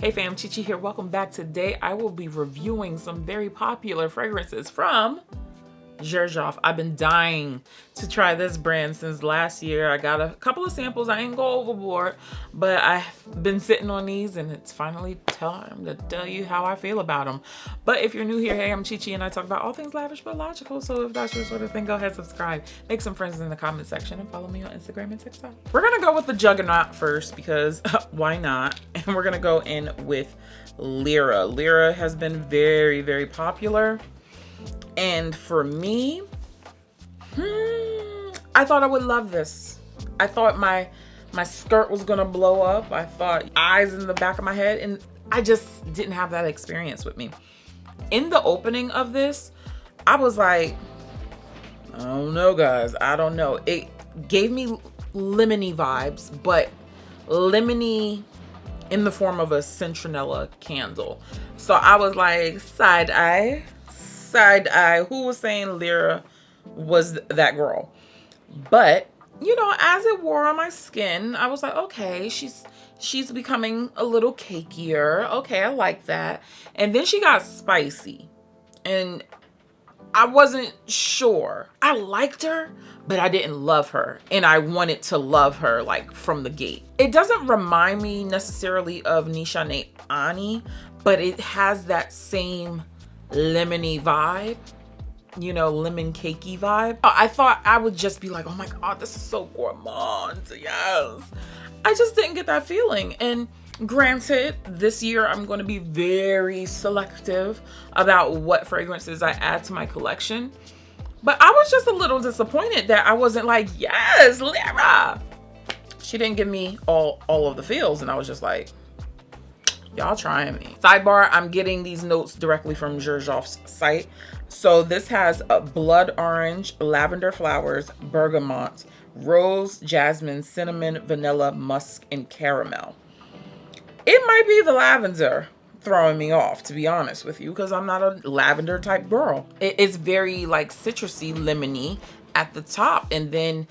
Hey fam, Chichi here. Welcome back. Today I will be reviewing some very popular fragrances from Xerjoff. I've been dying to try this brand since last year. I got a couple of samples. I ain't go overboard, but I've been sitting on these and it's finally time to tell you how I feel about them. But if you're new here, hey, I'm Chichi and I talk about all things lavish but logical. So if that's your sort of thing, go ahead, subscribe, make some friends in the comment section, and follow me on Instagram and TikTok. We're gonna go with the Juggernaut first because why not? And we're gonna go in with Lira. Lira has been very, very popular. And for me, I thought I would love this. I thought my skirt was gonna blow up. I thought eyes in the back of my head, and I just didn't have that experience with me. In the opening of this, I was like, I don't know, guys. I don't know. It gave me lemony vibes, but lemony in the form of a citronella candle. So I was like, side eye. Who was saying Lira was that girl? But you know, as it wore on my skin, I was like, okay, she's becoming a little cakier. Okay, I like that. And then she got spicy, and I wasn't sure. I liked her, but I didn't love her, and I wanted to love her like from the gate. It doesn't remind me necessarily of Nishane Ani, but it has that same lemony vibe, you know, lemon cakey vibe. I thought I would just be like, oh my god, this is so gourmand, yes. I just didn't get that feeling. And granted, this year I'm going to be very selective about what fragrances I add to my collection, but I was just a little disappointed that I wasn't like, yes, Lira. She didn't give me all of the feels, and I was just like, y'all trying me. Sidebar, I'm getting these notes directly from Xerjoff's site. So this has a blood orange, lavender flowers, bergamot, rose, jasmine, cinnamon, vanilla, musk, and caramel. It might be the lavender throwing me off, to be honest with you, because I'm not a lavender type girl. It's very like citrusy, lemony at the top, and then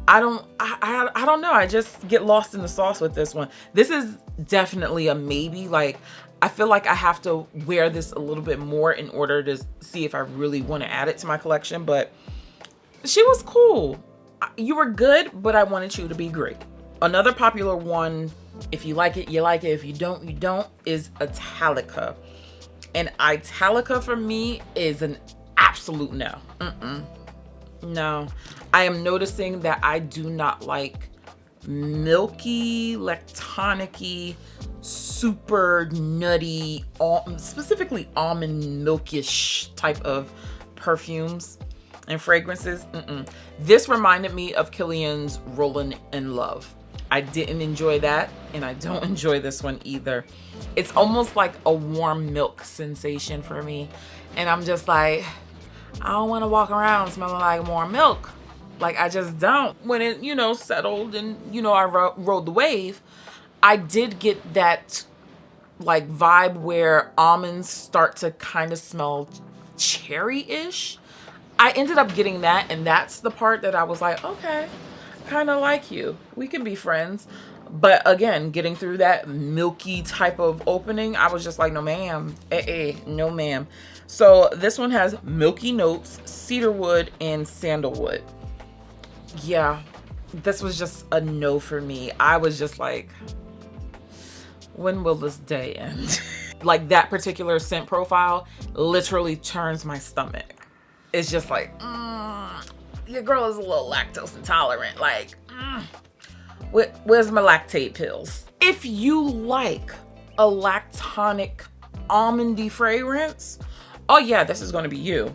I don't know, I just get lost in the sauce with this one. This is definitely a maybe. Like, I feel like I have to wear this a little bit more in order to see if I really want to add it to my collection. But she was cool. You were good, but I wanted you to be great. Another popular one, if you like it, you like it. If you don't, you don't, is Italica. And Italica for me is an absolute no. No. I am noticing that I do not like milky, lactonic-y, super nutty, specifically almond milkish type of perfumes and fragrances. This reminded me of Kilian's Rollin' in Love. I didn't enjoy that, and I don't enjoy this one either. It's almost like a warm milk sensation for me, and I'm just like, I don't want to walk around smelling like warm milk. Like, I just don't. When it, you know, settled and, you know, I rode the wave, I did get that like vibe where almonds start to kind of smell cherry-ish. I ended up getting that, and that's the part that I was like, okay, kind of like you. We can be friends. But again, getting through that milky type of opening, I was just like, no ma'am, no ma'am. So this one has milky notes, cedarwood, and sandalwood. Yeah, this was just a no for me. I was just like, when will this day end? Like, that particular scent profile literally turns my stomach. It's just like, your girl is a little lactose intolerant. Like, where's my lactate pills? If you like a lactonic almondy fragrance, oh yeah, this is going to be you.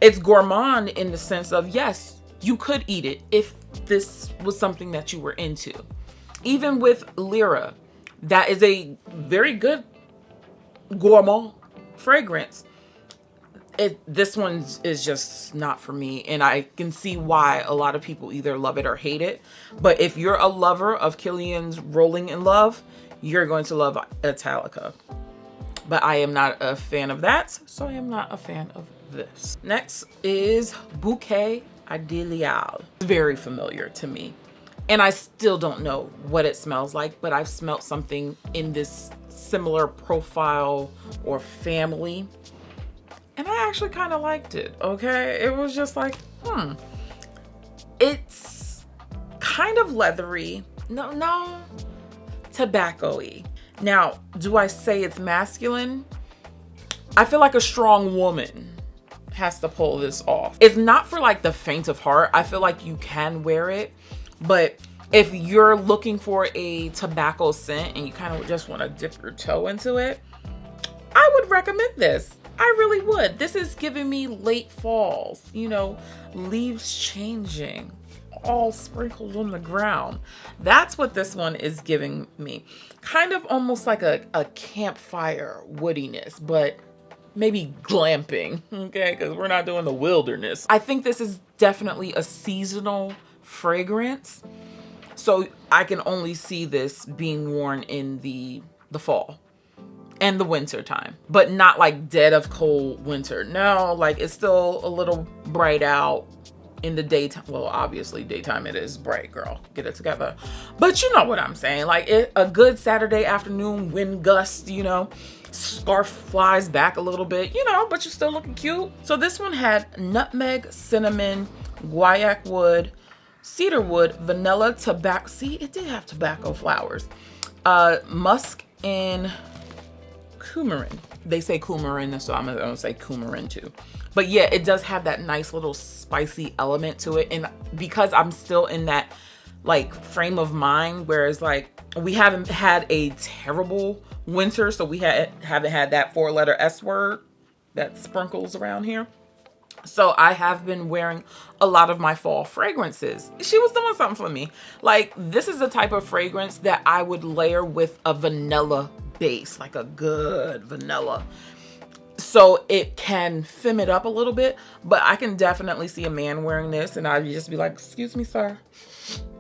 It's gourmand in the sense of, yes, you could eat it if this was something that you were into. Even with Lira, that is a very good gourmand fragrance. This one is just not for me, and I can see why a lot of people either love it or hate it. But if you're a lover of Kilian's Rolling in Love, you're going to love Italica. But I am not a fan of that, so I am not a fan of this. Next is Bouquet Adelia. Very familiar to me. And I still don't know what it smells like, but I've smelled something in this similar profile or family. And I actually kind of liked it, okay? It was just like, It's kind of leathery. No, tobacco-y. Now, do I say it's masculine? I feel like a strong woman has to pull this off. It's not for like the faint of heart. I feel like you can wear it, but if you're looking for a tobacco scent and you kind of just want to dip your toe into it, I would recommend this. I really would. This is giving me late falls, you know, leaves changing, all sprinkled on the ground. That's what this one is giving me. Kind of almost like a campfire woodiness, but maybe glamping, okay? Because we're not doing the wilderness. I think this is definitely a seasonal fragrance. So I can only see this being worn in the fall and the winter time, but not like dead of cold winter. No, like it's still a little bright out in the daytime. Well, obviously daytime it is bright, girl. Get it together. But you know what I'm saying? Like a good Saturday afternoon wind gust, you know, scarf flies back a little bit, you know, but you're still looking cute. So this one had nutmeg, cinnamon, guaiac wood, cedar wood, vanilla, tobacco. See, it did have tobacco flowers. Musk and coumarin. They say coumarin, so I'm gonna say coumarin too. But yeah, it does have that nice little spicy element to it. And because I'm still in that like frame of mind, whereas like we haven't had a terrible winter, so we haven't had that 4-letter S word that sprinkles around here. So I have been wearing a lot of my fall fragrances. She was doing something for me. Like this is the type of fragrance that I would layer with a vanilla base, like a good vanilla. So it can femme it up a little bit, but I can definitely see a man wearing this and I'd just be like, excuse me, sir,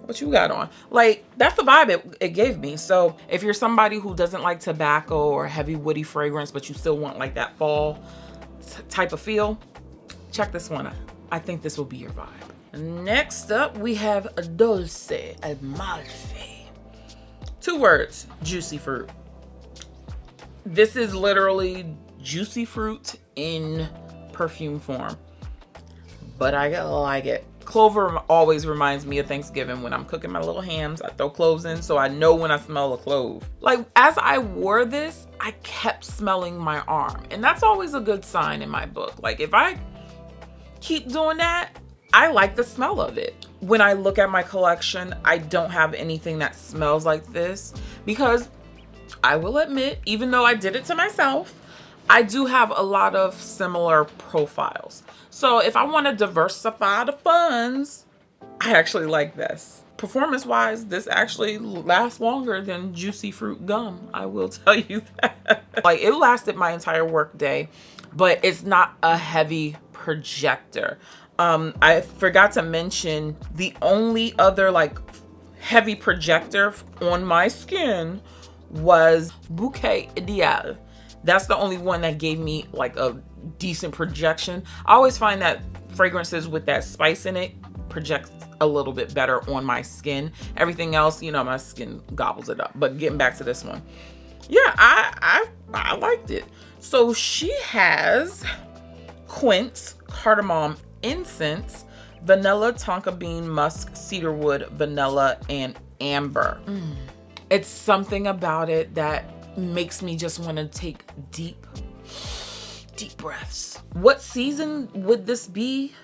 what you got on? Like that's the vibe it gave me. So if you're somebody who doesn't like tobacco or heavy woody fragrance, but you still want like that fall type of feel, check this one out. I think this will be your vibe. Next up, we have Dolce, Amalfi. 2 words, juicy fruit. This is literally juicy fruit in perfume form, but I like it. Clover always reminds me of Thanksgiving when I'm cooking my little hams. I throw cloves in so I know when I smell a clove. Like as I wore this, I kept smelling my arm, and that's always a good sign in my book. Like if I keep doing that, I like the smell of it. When I look at my collection, I don't have anything that smells like this because I will admit, even though I did it to myself, I do have a lot of similar profiles. So if I want to diversify the funds, I actually like this. Performance-wise, this actually lasts longer than juicy fruit gum. I will tell you that. Like it lasted my entire work day, but it's not a heavy projector. I forgot to mention the only other like heavy projector on my skin was Bouquet Adelia. That's the only one that gave me like a decent projection. I always find that fragrances with that spice in it project a little bit better on my skin. Everything else, you know, my skin gobbles it up. But getting back to this one, yeah, I liked it. So she has quince, cardamom, incense, vanilla, tonka bean, musk, cedarwood, vanilla, and amber. It's something about it that makes me just want to take deep breaths. What season would this be?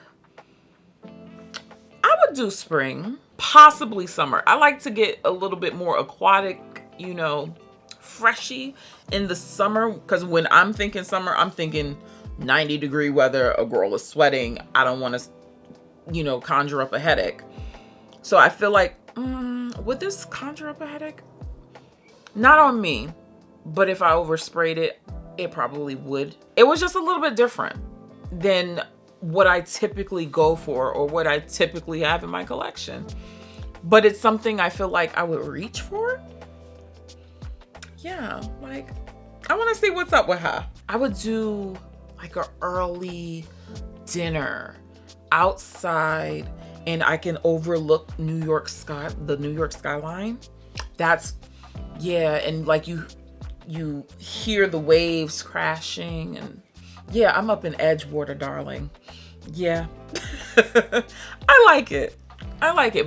I would do spring, possibly summer. I like to get a little bit more aquatic, you know, freshy in the summer, because when I'm thinking summer, I'm thinking 90-degree weather, a girl is sweating. I don't want to, you know, conjure up a headache. So I feel like, would this conjure up a headache? Not on me, but if I oversprayed it, it probably would. It was just a little bit different than what I typically go for or what I typically have in my collection. But it's something I feel like I would reach for. Yeah, like, I want to see what's up with her. I would do like an early dinner outside and I can overlook the New York skyline. That's, yeah, and like you hear the waves crashing, and yeah, I'm up in Edgewater, darling. Yeah. I like it,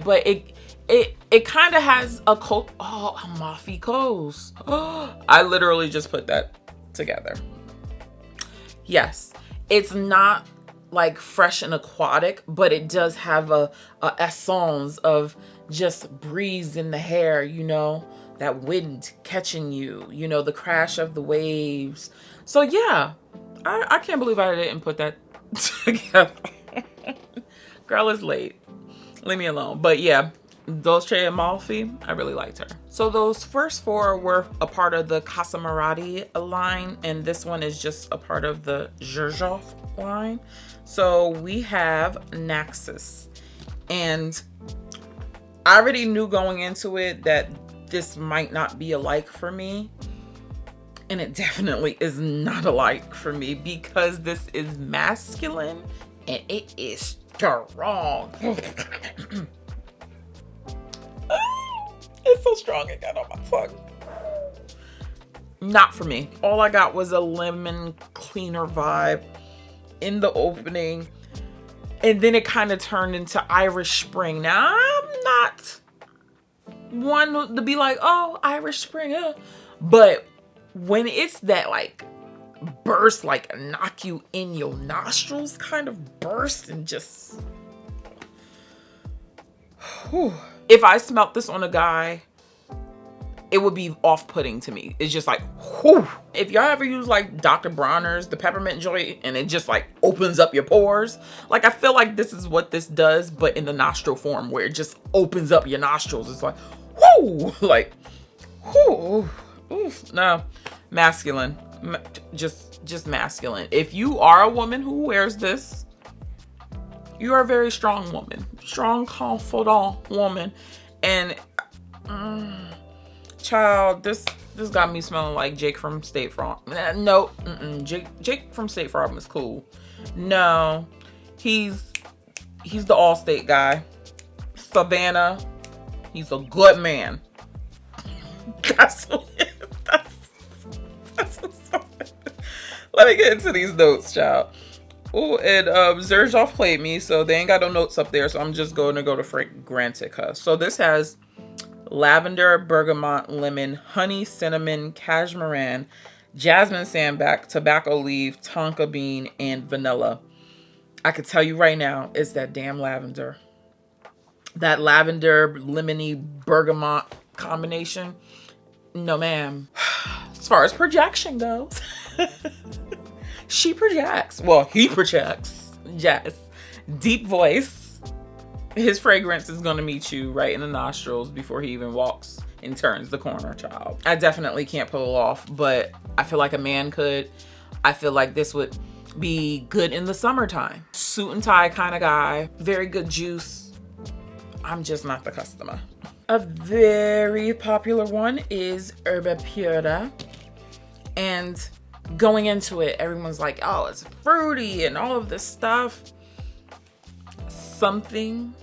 but it kind of has a coat. Oh, Amalfi Coast. Oh, I literally just put that together. Yes, it's not like fresh and aquatic, but it does have a essence of just breeze in the hair, you know, that wind catching you, you know, the crash of the waves. So yeah, I can't believe I didn't put that together. Girl is late. Leave me alone. But yeah, Dolce Amalfi, I really liked her. So those first four were a part of the Casamarati line, and this one is just a part of the Xerjoff line. So we have Nexus, and I already knew going into it that this might not be a like for me, and it definitely is not a like for me because this is masculine and it is strong. It's so strong it got on my tongue. Not for me. All I got was a lemon cleaner vibe in the opening, and then it kind of turned into Irish Spring. Now I'm not one to be like, oh, Irish Spring, but when it's that like burst, like knock you in your nostrils kind of burst, and just whew. If I smelt this on a guy, it would be off-putting to me. It's just like, whew. If y'all ever use like Dr. Bronner's, the peppermint joint, and it just like opens up your pores, like I feel like this is what this does, but in the nostril form, where it just opens up your nostrils. It's like, whoo, like, whoo, oof. No, masculine, just masculine. If you are a woman who wears this, you are a very strong woman, strong, confident woman, and child, this got me smelling like Jake from State Farm. No, Jake from State Farm is cool. No, he's the Allstate guy. Savannah, he's a good man. That's let me get into these notes, child. Oh, and Xerjoff played me, so they ain't got no notes up there, so I'm just going to go to Fragrantica. So this has lavender, bergamot, lemon, honey, cinnamon, cashmeran, jasmine sandback, tobacco leaf, tonka bean, and vanilla. I could tell you right now, it's that damn lavender. That lavender, lemony, bergamot combination. No, ma'am. As far as projection goes, she projects. Well, he projects. Yes. Deep voice. His fragrance is going to meet you right in the nostrils before he even walks and turns the corner, child. I definitely can't pull it off, but I feel like a man could. I feel like this would be good in the summertime. Suit and tie kind of guy. Very good juice. I'm just not the customer. A very popular one is Erba Pura. And going into it, everyone's like, oh, it's fruity and all of this stuff. Something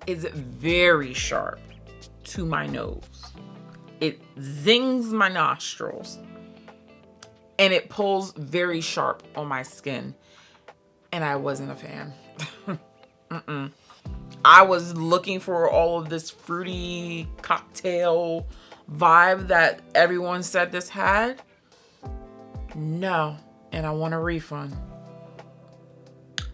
is very sharp to my nose. It zings my nostrils. And it pulls very sharp on my skin. And I wasn't a fan. I was looking for all of this fruity cocktail vibe that everyone said this had. No. And I want a refund.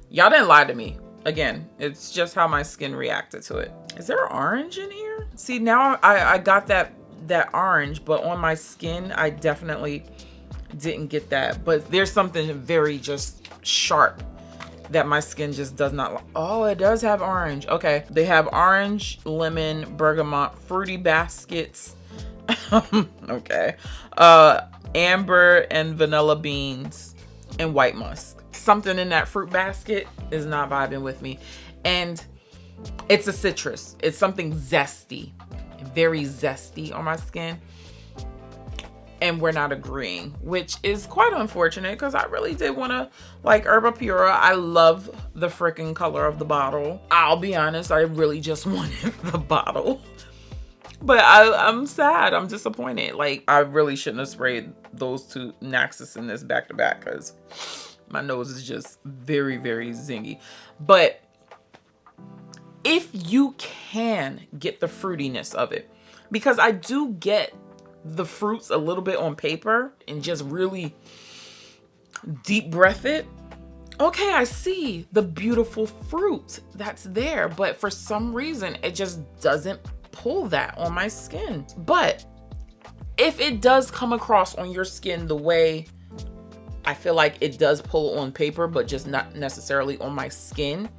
Y'all didn't lie to me. Again, it's just how my skin reacted to it. Is there orange in here? See, now I got that orange, but on my skin, I definitely didn't get that. But there's something very just sharp that my skin just does not like. Oh, it does have orange. Okay. They have orange, lemon, bergamot, fruity baskets. Okay. Amber and vanilla beans and white musk. Something in that fruit basket is not vibing with me. And it's a citrus. It's something zesty, very zesty on my skin. and we're not agreeing, which is quite unfortunate because I really did want to like Erba Pura. I love the freaking color of the bottle. I'll be honest, I really just wanted the bottle. But I'm sad. I'm disappointed. Like, I really shouldn't have sprayed those two Nexus in this back to back because my nose is just very, very zingy. But if you can get the fruitiness of it, because I do get the fruits a little bit on paper and just really deep breath it. Okay, I see the beautiful fruit that's there, but for some reason it just doesn't pull that on my skin. But if it does come across on your skin the way I feel like it does pull on paper, but just not necessarily on my skin,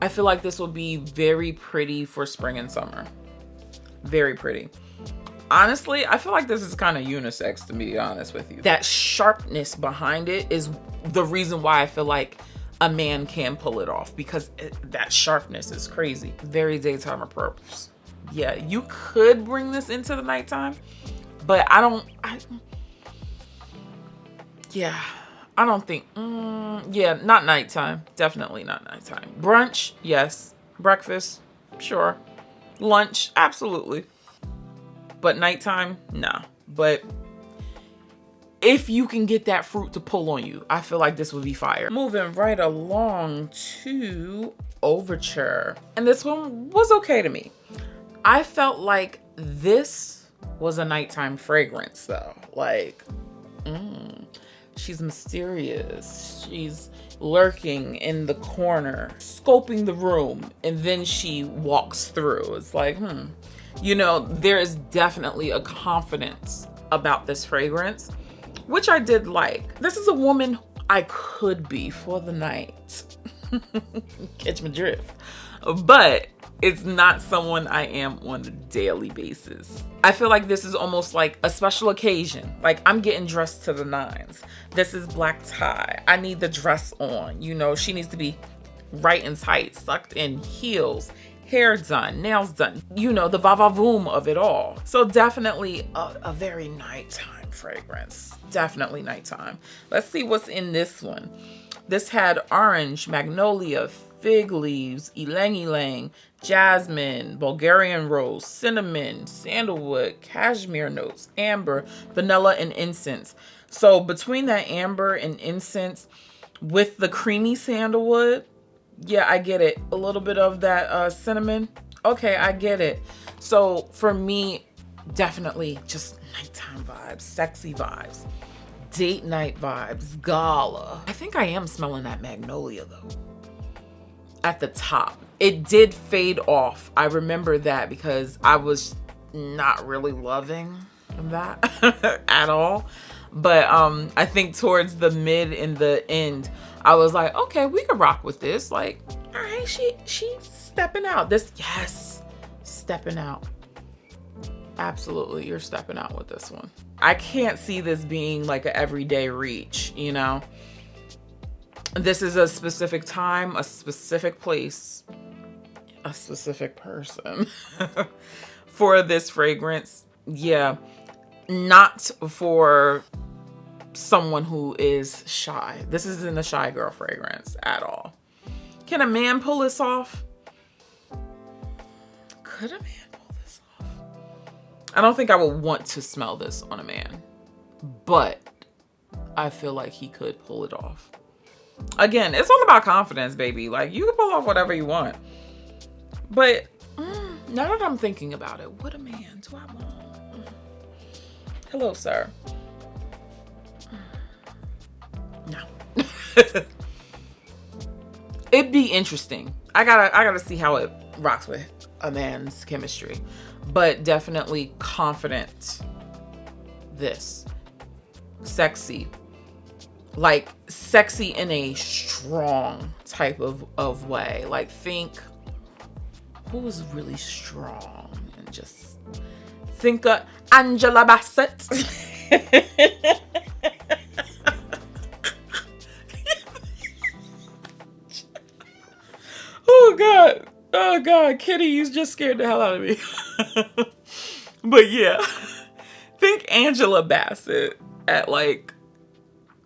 I feel like this will be very pretty for spring and summer. Very pretty. Honestly, I feel like this is kind of unisex, to be honest with you. That sharpness behind it is the reason why I feel like a man can pull it off, because that sharpness is crazy. Very daytime appropriate. Yeah, you could bring this into the nighttime, but I don't think, not nighttime. Definitely not nighttime. Brunch, yes. Breakfast, sure. Lunch, absolutely. But nighttime, nah. But if you can get that fruit to pull on you, I feel like this would be fire. Moving right along to Ouverture. And this one was okay to me. I felt like this was a nighttime fragrance though. Like, she's mysterious. She's lurking in the corner, scoping the room, and then she walks through. It's like, you know, there is definitely a confidence about this fragrance, which I did like. This is a woman I could be for the night. Catch my drift. But it's not someone I am on a daily basis. I feel like this is almost like a special occasion. Like, I'm getting dressed to the nines. This is black tie. I need the dress on. You know, she needs to be right and tight, sucked in, heels, hair done, nails done. You know, the va-va-voom of it all. So definitely a very nighttime fragrance. Definitely nighttime. Let's see what's in this one. This had orange, magnolia, fig leaves, ylang ylang, jasmine, Bulgarian rose, cinnamon, sandalwood, cashmere notes, amber, vanilla, and incense. So between that amber and incense with the creamy sandalwood, yeah, I get it. A little bit of that cinnamon. Okay, I get it. So for me, definitely just nighttime vibes, sexy vibes, date night vibes, gala. I think I am smelling that magnolia though. At the top. It did fade off. I remember that because I was not really loving that at all. But I think towards the mid and the end, I was like, okay, we could rock with this. Like, all right, she's stepping out. Yes, stepping out. Absolutely, you're stepping out with this one. I can't see this being like an everyday reach, you know? This is a specific time, a specific place, a specific person for this fragrance. Yeah, not for someone who is shy. This isn't a shy girl fragrance at all. Can a man pull this off? Could a man pull this off? I don't think I would want to smell this on a man, but I feel like he could pull it off. Again, it's all about confidence, baby. Like, you can pull off whatever you want. But now that I'm thinking about it, what a man do I want? Hello, sir. No. It'd be interesting. I gotta see how it rocks with a man's chemistry. But definitely confident. This. Sexy. Like, sexy in a strong type of way. Like, think, who was really strong? And just think of Angela Bassett. Oh God, Kitty, you just scared the hell out of me. But yeah, think Angela Bassett at like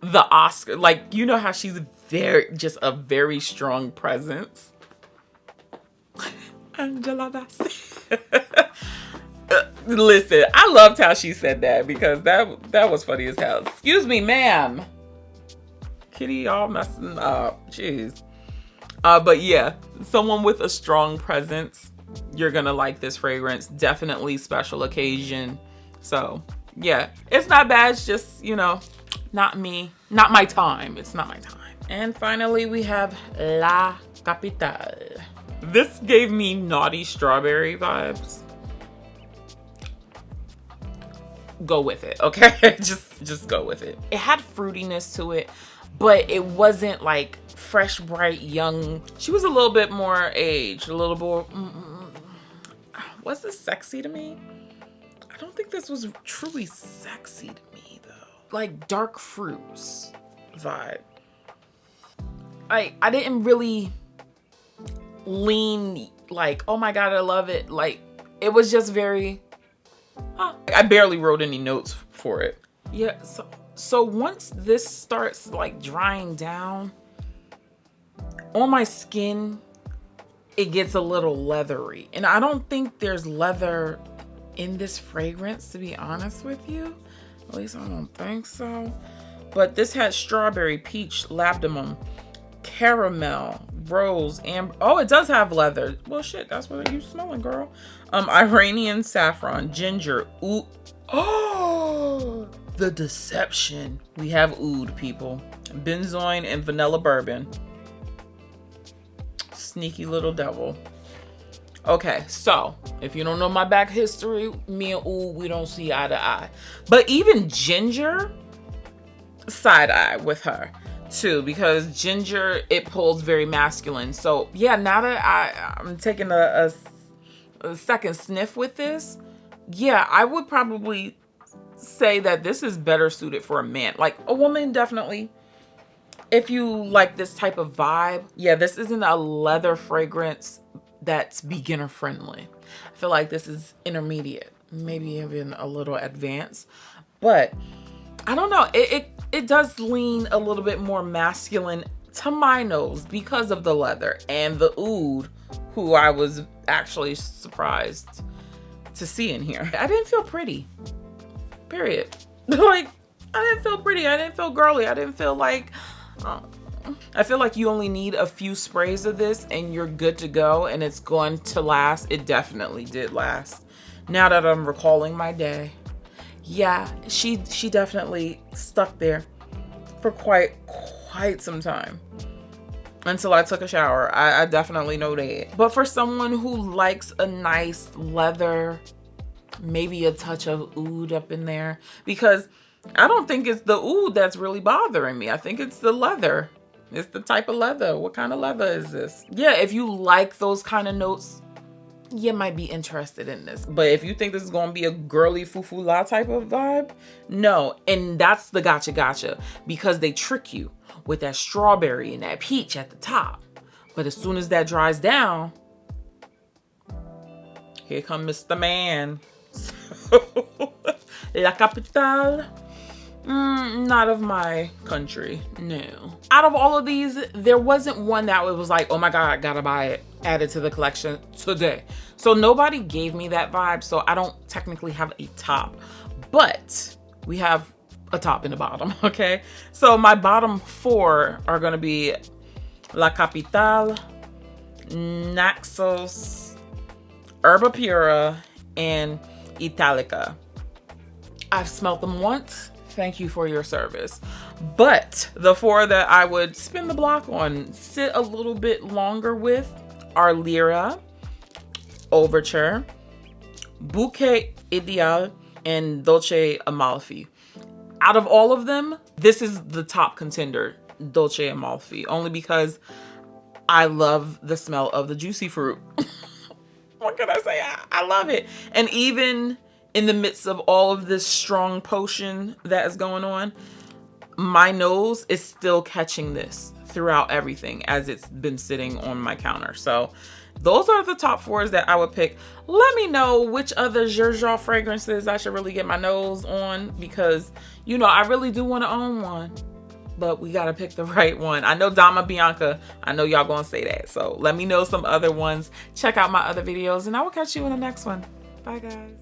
the Oscar. Like, you know how she's just a very strong presence. Angela Bassett. Listen, I loved how she said that because that was funny as hell. Excuse me, ma'am. Kitty all messing up. Jeez. But yeah, someone with a strong presence, you're gonna like this fragrance. Definitely special occasion. So yeah, it's not bad. It's just, you know, not me. Not my time. It's not my time. And finally, we have La Capitale. This gave me naughty strawberry vibes. Go with it, okay? just go with it. It had fruitiness to it, but it wasn't like fresh, bright, young. She was a little bit more aged, a little more. Was this sexy to me? I don't think this was truly sexy to me though. Like dark fruits vibe. I didn't really lean like, oh my God, I love it. Like, it was just very, I barely wrote any notes for it. Yeah, so once this starts like drying down on my skin, it gets a little leathery. And I don't think there's leather in this fragrance, to be honest with you. At least I don't think so. But this had strawberry, peach, labdanum, caramel, rose, amber. Oh, it does have leather. Well, shit, that's what you smelling, girl. Iranian saffron, ginger, oud. Oh, the deception. We have oud, people. Benzoin and vanilla bourbon. Sneaky little devil. Okay, so if you don't know my back history, me and oud, we don't see eye to eye. But even ginger, side eye with her too, because ginger, it pulls very masculine. So yeah, now that I'm taking a second sniff with this, yeah, I would probably say that this is better suited for a man. Like a woman, definitely. If you like this type of vibe, yeah, this isn't a leather fragrance that's beginner friendly. I feel like this is intermediate, maybe even a little advanced, but I don't know. It does lean a little bit more masculine to my nose because of the leather and the oud, who I was actually surprised to see in here. I didn't feel pretty, period. Like, I didn't feel pretty. I didn't feel girly. I didn't feel like, I feel like you only need a few sprays of this and you're good to go and it's going to last. It definitely did last. Now that I'm recalling my day, yeah, she definitely stuck there for quite some time until I took a shower. I definitely know that. But for someone who likes a nice leather, maybe a touch of oud up in there, because I don't think it's the oud that's really bothering me. I think it's the leather. It's the type of leather. What kind of leather is this? Yeah, if you like those kind of notes, you might be interested in this. But if you think this is gonna be a girly foo-foo-la type of vibe, no. And that's the gotcha, because they trick you with that strawberry and that peach at the top. But as soon as that dries down, here come Mr. Man. La Capitale. Not of my country, no. Out of all of these, there wasn't one that was like, oh my God, I gotta buy it, add it to the collection today. So nobody gave me that vibe, so I don't technically have a top, but we have a top and a bottom, okay? So my bottom four are gonna be La Capitale, Naxos, Erba Pura, and Italica. I've smelled them once. Thank you for your service. But the four that I would spin the block on, sit a little bit longer with, are Lira, Ouverture, Bouquet Adelia, and Dolce Amalfi. Out of all of them, this is the top contender, Dolce Amalfi, only because I love the smell of the juicy fruit. What can I say? I love it. And even in the midst of all of this strong potion that is going on, my nose is still catching this throughout everything as it's been sitting on my counter. So those are the top 4s that I would pick. Let me know which other Xerjoff fragrances I should really get my nose on, because, you know, I really do want to own one, but we got to pick the right one. I know Dama Bianca, I know y'all gonna say that. So let me know some other ones. Check out my other videos, and I will catch you in the next one. Bye, guys.